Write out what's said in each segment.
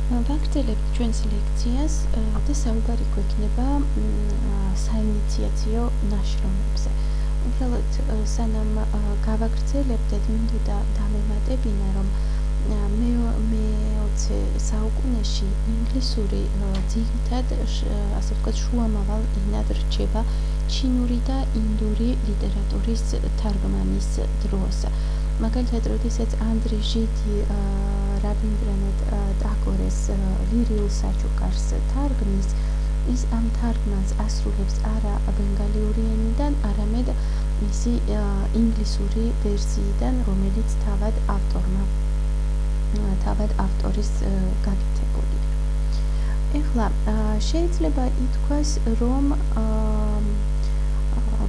ვაგრძელებთ ჩვენს ლექციას და საუბარი გვექნება საინიციაციო ნაშრომებზე. უბრალოდ სანამ გავაგრძელებდეთ, მინდოდა დამემატებინა, რომ მე-20 საუკუნეში ინგლისური ძირითად, ასე ვთქვათ, შუამავალ ენად რჩება ჩინური და ინდური ლიტერატურის თარგმანის დროს. მაგალითად, როდესაც ანდრე ჟიდი რაბინდრანათ ტაგორეს ლირიულ საჩუქარს თარგმნის, ის ამ თარგმანს ასრულებს არა ბენგალიური ენიდან, არამედ მისი ინგლისური ვერსიიდან, რომელიც თავად ავტორის გაკეთებული. ეხლა შეიძლება ითქვას, რომ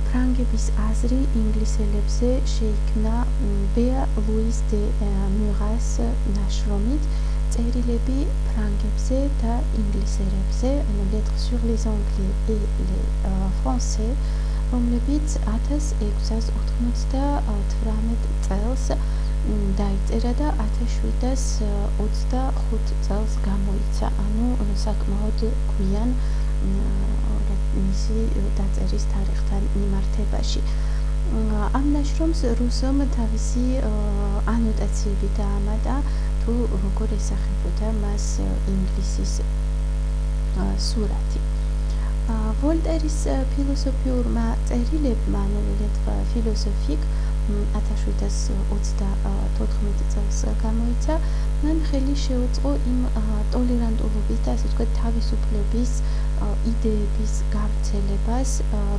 ფრანგების აზრი ინგლისელებზე შეიქმნა ბეა ლუის დე მურას ნაშრომით წერილები ფრანგებზე და ინგლისელებზე, ანუ lettres sur les anglais et les français, რომლებიც 1698 წელს დაიწერა და 1725 წელს გამოიცა, ანუ საკმაოდ გვიან მისი დაწერის თარიღთან მიმართებაში. ამ ნაშრომს რუსომ თავისი ანოტაციები დაამატა, თუ როგორ ესახებოდა მას ინგლისის სურათი. ვოლტერის ფილოსოფიურმა წერილებმა, ანუ lettres philosophiques 1724 წელს გამოიცა, მან ხელი შეუწყო იმ ტოლერანტულობის და ასე ვთქვათ თავისუფლების იდეების გავრცელებას,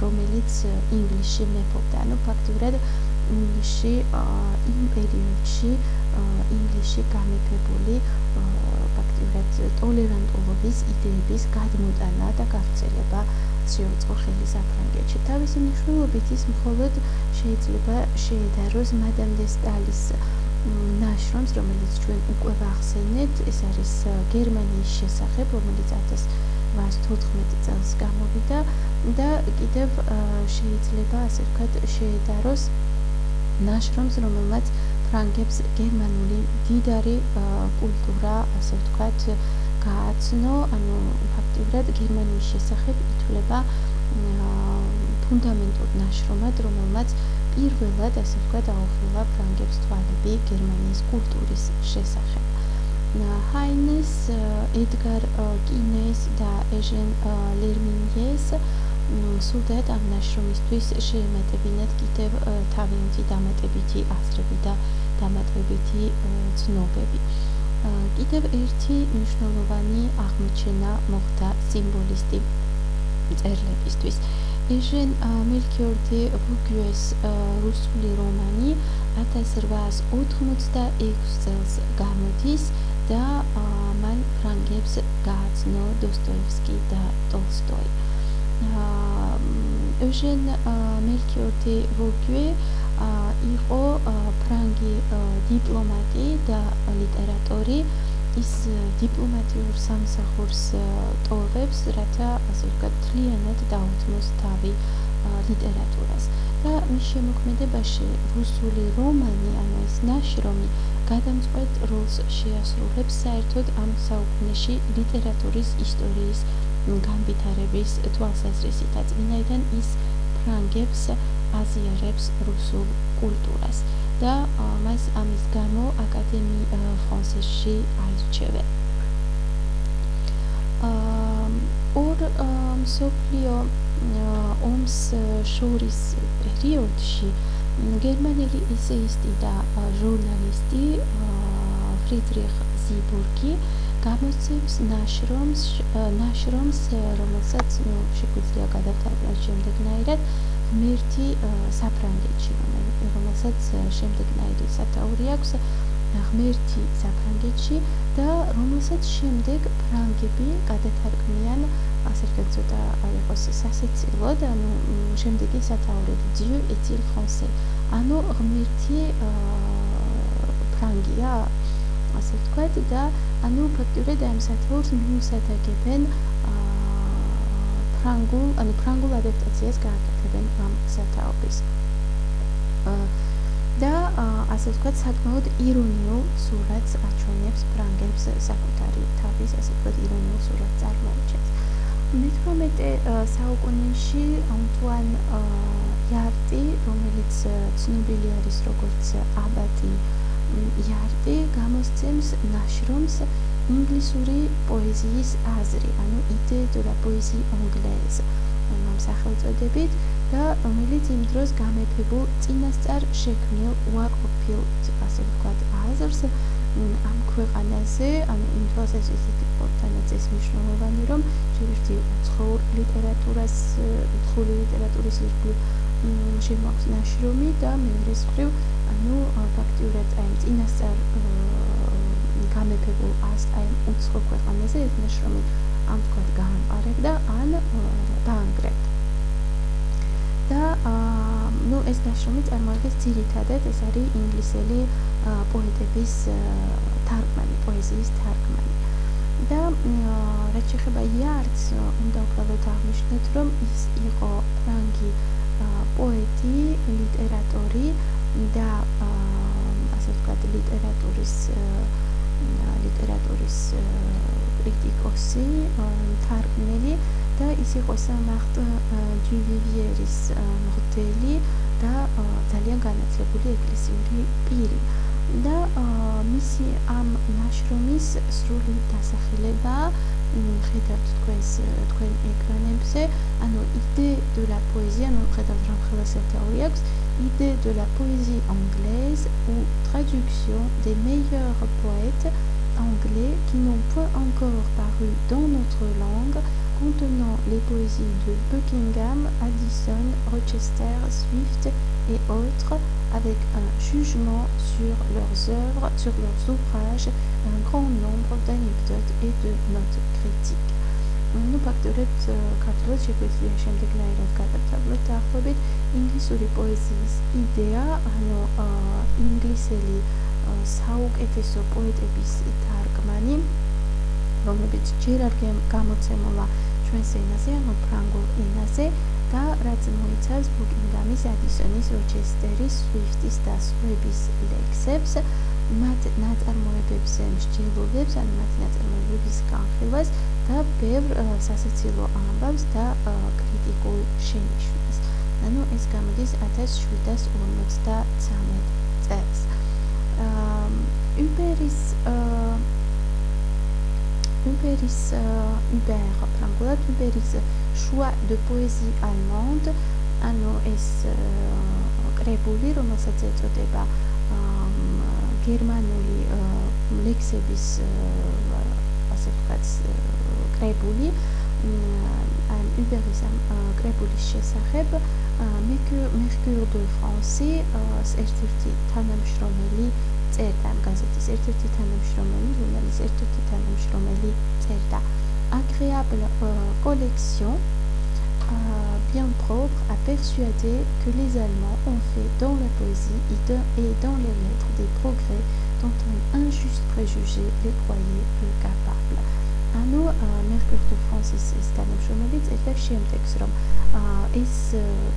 რომელიც ინგლისში მეფობდა. ანუ ფაქტიურად ინგლისში იმ პერიოდში ინგლისში გამეფებული ფაქტიურად ტოლერანტულობის იდეების გადმოტანა და გავრცელება შეუწყო ხელი საფრანგეთში. თავისი მნიშვნელობით ის მხოლოდ შეიძლება შეედაროს მადამ დე სტალის ნაშრომს, რომელიც ჩვენ უკვე ვახსენეთ, ეს არის გერმანიის შესახებ, რომელიც 1814 წელს გამოვიდა და კიდევ შეიძლება ასე ვთქვათ შეედაროს ნაშრომს, რომელმაც ფრანგებს გერმანული მდიდარი კულტურა, ასე ვთქვათ, გააცნო, ანუ ფაქტიურად გერმანიის შესახებ ითვლება ფუნდამენტურ ნაშრომად, რომელმაც პირველად, ასე ვთქვათ, აუხილა ფრანგებს თვალები გერმანიის კულტურის შესახებ. ჰაინეს, ედგარ კინეს და ეჟენ ლერმინიეს სურდათ ამ ნაშრომისთვის შეემატებინათ კიდევ თავიანთი დამატებითი აზრები და დამატებითი ცნობები. კიდევ ერთი მნიშვნელოვანი აღმოჩენა მოხდა სიმბოლისტი წერლებისთვის. ეჟენ მელქიორ დე ვუგუეს რუსული რომანი 1886 წელს გამოდის და მან ფრანგებს გააცნო დოსტოევსკი და ტოლსტოი. ეჟენ მელქიორ დე ვუგუე იყო ფრანგი დიპლომატი და ლიტერატორი. ის დიპლომატიურ სამსახურს ტოვებს, რათა ასე ვთქვათ, მთლიანად დაუთმოს თავი ლიტერატურას. და მის შემოქმედებაში რუსული რომანი, ანუ ეს ნაშრომი, გადამწყვეტ როლს შეასრულებს საერთოდ ამ საუკუნეში ლიტერატურის ისტორიის განვითარების თვალსაზრისითაც, ვინაიდან ის ფრანგებს აზიარებს რუსულ კულტურას და მას ამის გამო აკადემი ფრანსეზში აირჩევენ. ორ მსოფლიო ომს შორის პერიოდში გერმანელი ესეისტი და ჟურნალისტი ფრიდრიხ ზიბურგი გამოსცემს ნაშრომს, რომელსაც შეგვიძლია გადავთარგმნოთ შემდეგნაირად ღმერთი საფრანგეთში, რომელსაც შემდეგნაირი სათაური აქვს ღმერთი საფრანგეთში და რომელსაც შემდეგ ფრანგები გადათარგმნიან, ასე ვთქვათ, ცოტა იყოს სასიცილოდ, ანუ შემდეგი სათაურით Dieu est-il français, ანუ ღმერთი ფრანგია, ასე ვთქვათ, და ანუ ფაქტიურად ამ სათაურს მიუსადაგებენ ფრანგულ ადაპტაციას გააკეთებენ ამ სათაურის. და ასე ვთქვათ, საკმაოდ ირონიულ სურათს აჩვენებს ფრანგებს საკუთარი თავის, ასე ვთქვათ, ირონიულ სურათს წარმოაჩენს. მე-18 საუკუნეში ანტუან იარტი, რომელიც ცნობილი არის როგორც აბატი იარტი, გამოსცემს ნაშრომს ინგლისური პოეზიის აზრი, ანუ idée de la poésie anglaise ამ სახელწოდებით და რომელიც იმ დროს გამეფებულ წინასწარ შექმნილ უარყოფილ, ასე ვთქვათ, აზრს ამ ქვეყანაზე, ანუ იმ თვალსაზრისით იყო თანაც ეს მნიშვნელოვანი, რომ ჯერ უცხოურ ლიტერატურას, უცხოური ლიტერატურის ირგვლივ შემოაქვს ნაშრომი და მეორეს მხრივ, ანუ ფაქტიურად აი წინასწარ გამეფებულ აი უცხო ქვეყანაზე ეს ნაშრომი ამ თქვათ გაამყარებდა ან დაანგრევდა. და ეს ნაშრომი წარმოადგენს ძირითადად ეს არის ინგლისელი პოეტების თარგმანი, პოეზიის თარგმანი. და რაც შეეხება იარტს, უნდა უბრალოდ აღნიშნოთ, რომ ის იყო ფრანგი პოეტი, ლიტერატორი და ასე ვთქვათ, ლიტერატურის კრიტიკოსი, მთარგმნელი და ის იყო სამარტ დუ ვივიერის მღვდელი და ძალიან განათლებული ეკლესიური პირი. და მისი ამ ნაშრომის სრული დასახელება ხედავთ თქვენ ეკრანებზე, ანუ idée de la poésie, ანუ ხედავთ რომ ხელნაწერი აქვს idée de la poésie anglaise ou traduction des meilleurs poètes anglais qui n'ont point encore paru dans notre langue, contenant les poésies de Buckingham, Addison, Rochester, Swift et autres, avec un jugement sur leurs œuvres, sur leurs ouvrages, un grand nombre d'anecdotes et de notes critiques. Ну, ფაქტობრივად ქართულად შეგვიძლია შემდეგნაირად გადავთვალოთ დაახლოებით ინგლისური პოეზიის იდეა, ანუ ინგლისელი საუკეთესო პოეტების თარგმანი, რომლებიც ჯერ არ გამოცემულა ჩვენს ენაზე, ანუ ფრანგულ ენაზე და რაც მოიცავს ბუკინგამის, ადისონის, როჩესტერის, სვიფტის და სხვების ლექსებს, მათ ნაწარმოებებს მსჯელობებს, ანუ მათი ნაწარმოებების განხილვას და ბევრ სასაცილო ამბავს და კრიტიკულ შენიშვნას. ანუ ეს გამოდის 1753 წელს. Überis choix de poésie allemande, ანუ ეს კრებული, რომელსაც ეწოდება გერმანული ლექსების ასე ვთქვათ კრებული, ამ Überis კრებულის შესახებ Mercure de France ერთ-ერთი თანამშრომელი წერდა ამ გაზეთის ერთ-ერთი თანამშრომელი, რომელიც ერთ-ერთი თანამშრომელი წერდა agréable collection bien propre à persuader que les Allemands ont fait dans la poésie et dans les lettres des progrès dont un injuste préjugé les croyait peu capables. ანუ Mercure de France ის თანამშრომელი წერდა შემდეგს, რომ ეს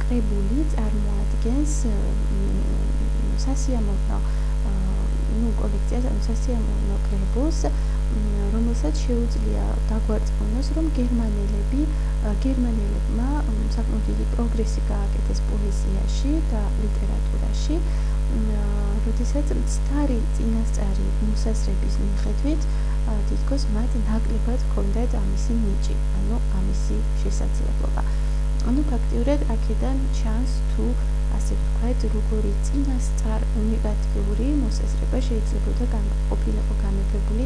კრებული წარმოადგენს სასიამოვნო კოლექციას, ანუ სასიამოვნო კრებულს, რომელსაც შეუძლია დაგვარწმუნოს, რომ გერმანელებმა საკმაოდ დიდი პროგრესი გააკეთეს პოეზიაში და ლიტერატურაში, როდესაც მცდარი წინასწარი მოსაზრების მიხედვით თითქოს მათ ნაკლებად ჰქონდათ ამისი ნიჭი, ანუ ამისი შესაძლებლობა. ანუ ფაქტიურად აქედან ჩანს თუ ასე ვთქვათ, როგორი წინასწარ უნიკალური მოსაზრება შეიძლებოდა ყოფილიყო გამეფებული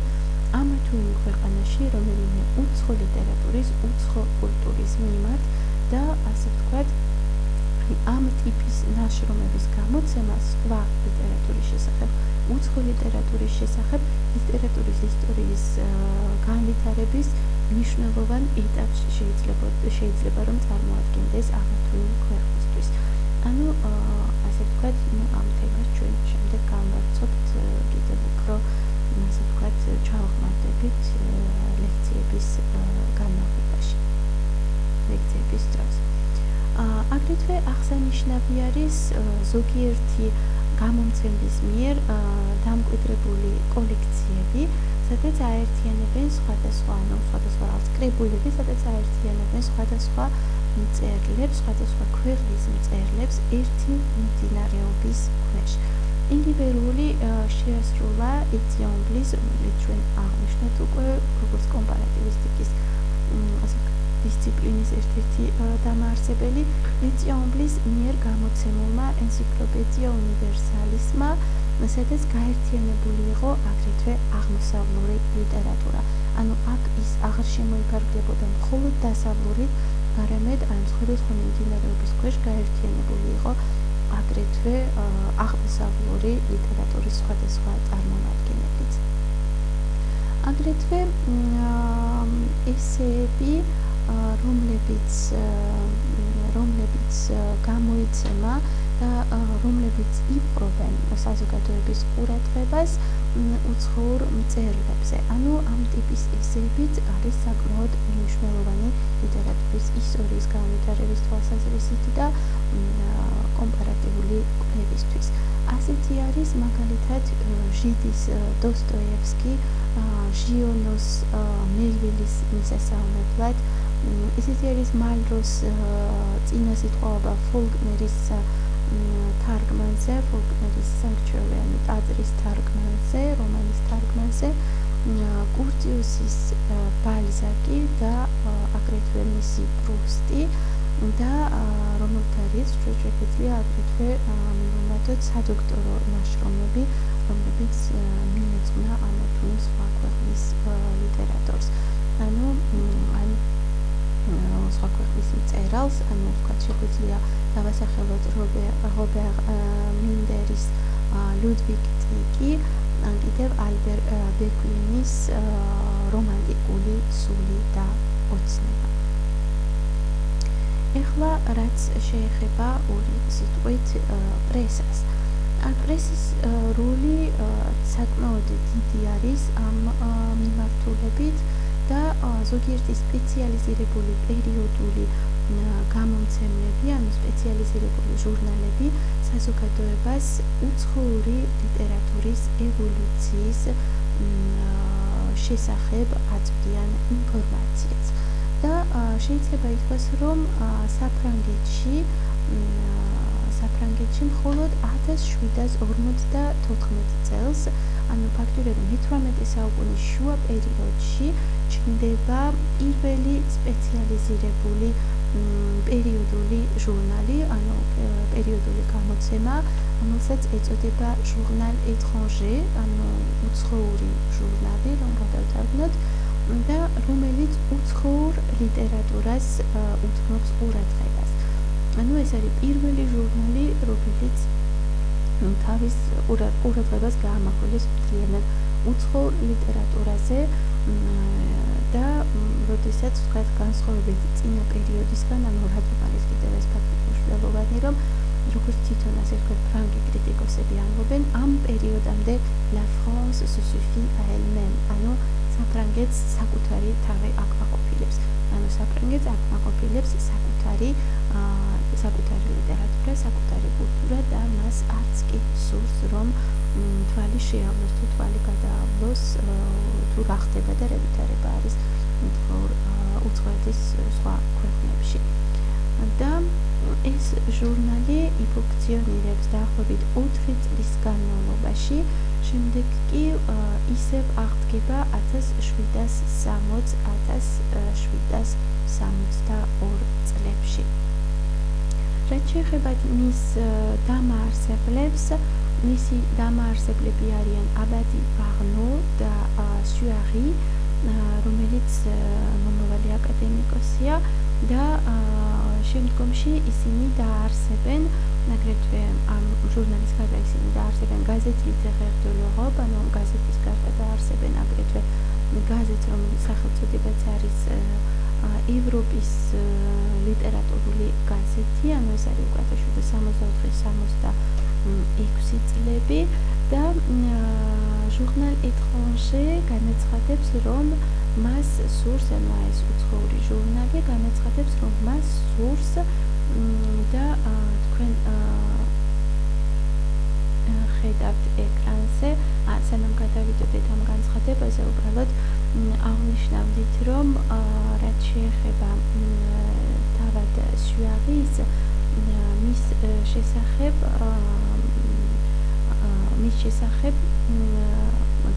ამ თუ იმ ქვეყანაში, რომელიმე უცხო ლიტერატურის, უცხო კულტურის მიმართ და ასე ვთქვათ, ამ ტიპის ნაშრომების გამოცემა სხვა ლიტერატურის შესახებ, უცხო ლიტერატურის შესახებ, ლიტერატურის ისტორიის განვითარების მნიშვნელოვან ეტაპს შეიძლება რომ წარმოადგენდეს ამ თუ იმ ქვეყნისთვის. ანუ ასე ვთქვათ, ამ თემას ჩვენ შემდეგ გავმარცობთ კიდევ უფრო ასე ვთქვათ, ჩავახმარდებით ლექციების განმავლობაში, ლექციების დროს. აგრეთვე აღსანიშნავი არის ზოგიერთი გამომცემლის მიერ დამკვიდრებული კოლექციები, სადაც აერთიანებენ სხვადასხვა რაღაც კრებულები, სადაც აერთიანებენ სხვადასხვა მწერლებს, სხვადასხვა ქვეყნის მწერლებს ერთი მიმდინარეობის ქვეშ. ინდივიდუალური შეასრულა ეტიომბლის, რომელიც ჩვენ აღნიშნეთ უკვე როგორც კომპარატივისტიკის დისციპლინის ერთ-ერთი დამაარსებელი, ეტიომბლის მიერ გამოცემულმა ენციკლოპედია უნივერსალისმა, სადაც გაერთიანებული იყო აგრეთვე აღმოსავლური ლიტერატურა. ანუ აქ ის აღარ შემოიფარგლებოდა მხოლოდ დასავლურით, არამედ სხვადასხვა მიმდინარეობის ქვეშ გაერთიანებული იყო აგრეთვე აღმოსავლური ლიტერატურის სხვადასხვა წარმომადგენლებიც. აგრეთვე ესეები, რომლებიც გამოიცემა და რომლებიც იპყრობენ საზოგადოების ყურადღებას უცხოურ მწერლებზე. ანუ ამ ტიპის ესეებიც არის საკმაოდ მნიშვნელოვანი ლიტერატურის ისტორიის განვითარების თვალსაზრისით და კომპარატიული კვლევისთვის. ასეთი არის მაგალითად ჟიდის დოსტოევსკი, ჟიონოს მელვილის მისასალმებლად, ესეთი არის მალროს წინასიტყვაობა ფოლკნერის თარგმანზე, ფოლკნერის სანქტუარი, ანუ ტაძრის თარგმანზე, რომანის თარგმანზე, კურტიუსის ბალზაკი და აგრეთვე მისი პრუსტი და რომელთაც შეგვიძლია აგრეთვე მივუმატოთ სადოქტორო ნაშრომები, რომლებიც მიეძღვნა ამ თუ სხვა ქვეყნის ლიტერატორს. ანუ სხვა ქვეყნის მწერალს, ანუ ვთქვათ, შეგვიძლია დავასახელოთ რობერ მინდერის ლუდვიგ ტიკი, ან კიდევ ალბერ ბეკვლინის რომანტიკული სული და ოცნება. ეხლა რაც შეეხება ორი სიტყვით პრესას. პრესის როლი საკმაოდ დიდი არის ამ მიმართულებით და ზოგიერთი სპეციალიზირებული პერიოდული გამომცემლები, ანუ სპეციალიზირებული ჟურნალები საზოგადოებას უცხოური ლიტერატურის ევოლუციის შესახებ აწვდიან ინფორმაციას. და შეიძლება ითქვას, რომ საფრანგეთში მხოლოდ 1754 წელს, ანუ ფაქტობრივად მე-18 საუკუნის შუა პერიოდში ჩნდება პირველი სპეციალიზირებული პერიოდული ჟურნალი, ანუ პერიოდული გამოცემა, რომელსაც ეწოდება ჟურნალ ეტრანჟე, ანუ უცხოური ჟურნალი, რომ გადავთარგმნოთ, და რომელიც უცხოურ ლიტერატურას უთმობს ყურადღებას. ანუ ეს არის პირველი ჟურნალი, რომელიც თავის ყურადღებას გაამახვილეს მთლიანად უცხოურ ლიტერატურაზე და როდესაც ვთქვათ განსხვავებით წინა პერიოდისგან, ანუ რატომ არის კიდევ ეს ფაქტი მნიშვნელოვანი, რომ როგორც თვითონ ასე ვთქვათ ფრანგი კრიტიკოსები ამბობენ, ამ პერიოდამდე La France se suffit à elle-même, ანუ საფრანგეთს საკუთარი თავი აკმაყოფილებს. ანუ საფრანგეთს აკმაყოფილებს საკუთარი ლიტერატურა, საკუთარი კულტურა და მას არც კი სურს, რომ თვალი შეავლოს თუ თვალი გადაავლოს, თუ რა ხდება და რა ვითარება არის უცხოეთის სხვა ქვეყნებში. და ეს ჟურნალი იფუნქციონირებს დაახლოებით 4 წლის განმავლობაში, შემდეგ კი ისევ აღდგება 1760-1762 წლებში. რაც შეეხება მის დამაარსებლებს, მისი დამაარსებლები არიან აბატი ბაღნო და სუარი, რომელიც მომავალი აკადემიკოსია და შემდგომში ისინი დაარსებენ აგრეთვე ამ ჟურნალის გარდა ისინი დაარსებენ გაზეთ Littéraire de l'Europe, ანუ გაზეთის გარდა დაარსებენ აგრეთვე გაზეთს, რომლის სახელწოდებაც არის ევროპის ლიტერატურული გაზეთი, ანუ ეს არის 1764-66 წლები და ჟურნალ ეტრანჟე განაცხადებს, რომ მას სურს, ანუ ეს უცხოური ჟურნალი განაცხადებს, რომ მას სურს და თქვენ ხედავთ ეკრანზე, სანამ გადავიდოდეთ ამ განცხადებაზე, უბრალოდ შეეხება თავად სიუარის მის შესახებ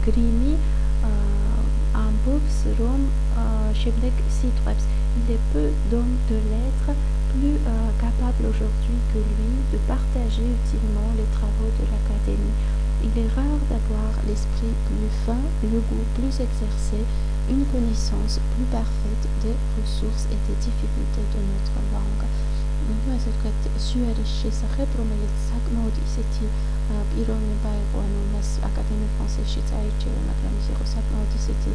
გრიმი ამბობს, რომ შემდეგ სიტყვებს il est peu d'hommes de lettres plus capable aujourd'hui que lui de partager utilement les travaux de l'académie. Il est rare d'avoir l'esprit plus fin, le goût plus exercé, une connaissance plus parfaite des ressources et des difficultés de notre langue. ასე ვთქვათ, სიუარის შესახებ, რომელიც საკმაოდ ისეთი პიროვნება იყო, ანუ მას აკადემია ფრანსესშიც აირჩევა, მაგრამ ის იყო საკმაოდ ისეთი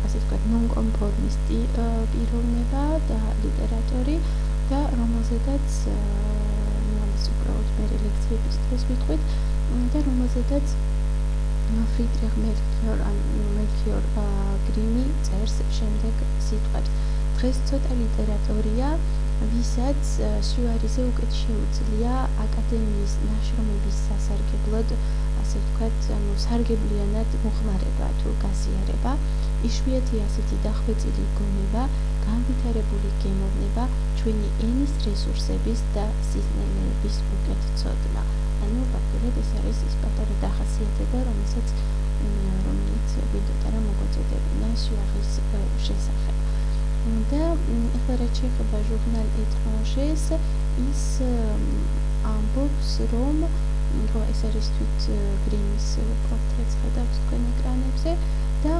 ასე ვთქვათ, ნონკონფორმისტი პიროვნება და ლიტერატორი და რომელზედაც ამას უბრალოდ მე ლექციების დროს ვიტყვით და რომელზედაც ფრიდრიხ მელქიორ გრიმი წერს შემდეგ სიტყვებს. დღეს ცოტა ლიტერატორია, ვისაც სიუარიზე უკეთ შეუძლია აკადემიის ნაშრომების სასარგებლოდ, ასე ვთქვათ, სარგებლიანად მოხმარება თუ გაზიარება, იშვიათია ასეთი დახვეწილი გონება, განვითარებული გემოვნება, ჩვენი ენის რესურსების და სიზნელეების უკეთ ცოდნა. ანუ ფაქტობრივად ეს არის ის პატარა დახასიათება, რომელიც გვინდოდა რომ მოგვეწოდებინა სიუარის შესახებ. და ახლა რაც შეეხება ჟურნალ ეტრანჟეს, ის ამბობს, რომ ეს არის თვით გრიმის პორტრეტს ხედავთ თქვენ ეკრანებზე და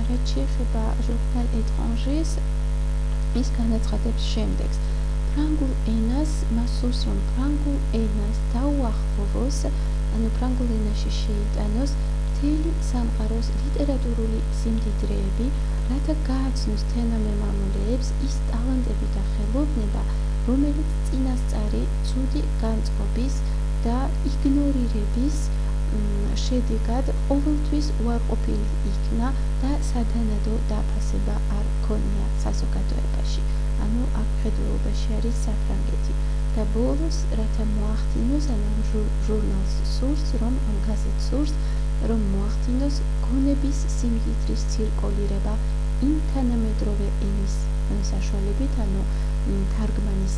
რაც შეეხება ჟურნალ ეტრანჟეს, ის განაცხადებს შემდეგს. ფრანგულ ენას მას სურს, რომ ფრანგულ ენას დაუახლოვოს, ანუ ფრანგულ ენაში შეიტანოს მთელი სამყაროს ლიტერატურული სიმდიდრეები, რათა გააცნოს თანამემამულეებს ის ტალანტები და ხელოვნება, რომელიც წინასწარი ცუდი განწყობის და იგნორირების შედეგად ყოველთვის უარყოფილი იქნა და საგანადო დაფასება არ ქონია საზოგადოებაში. ანუ აქ ხედულობაში არის საფრანგეთი და ბოლოს, რათა მოახდინოს, ანუ ჟურნალს სურს, რომ ამ გაზეთს სურს, რომ მოახდინოს გონების სიმდიდრის ცირკულირება იმ თანამედროვე ენის საშუალებით, ანუ თარგმანის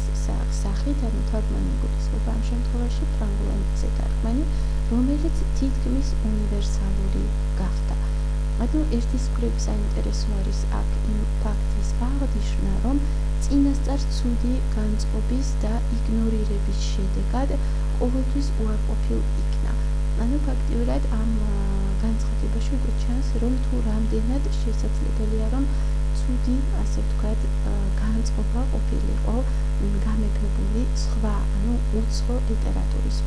სახით, ანუ თარგმანი გულისხმობა ამ შემთხვევაში ფრანგულ ენაზე თარგმანი, რომელიც თითქმის უნივერსალური გახდა. ანუ ერთის მხრივ საინტერესო არის აქ იმ ფაქტის აღნიშვნა, რომ წინასწარ ცუდი განწყობის და იგნორირების შედეგად ყოველთვის უარყოფილ იქნა. ანუ ფაქტიურად ამ განცხადებაში უკვე ჩანს, რომ თუ რამდენად შესაძლებელია, რომ ცუდი, ასე ვთქვათ, განწყობა ყოფილიყო გამეფებული სხვა, ანუ უცხო ლიტერატურის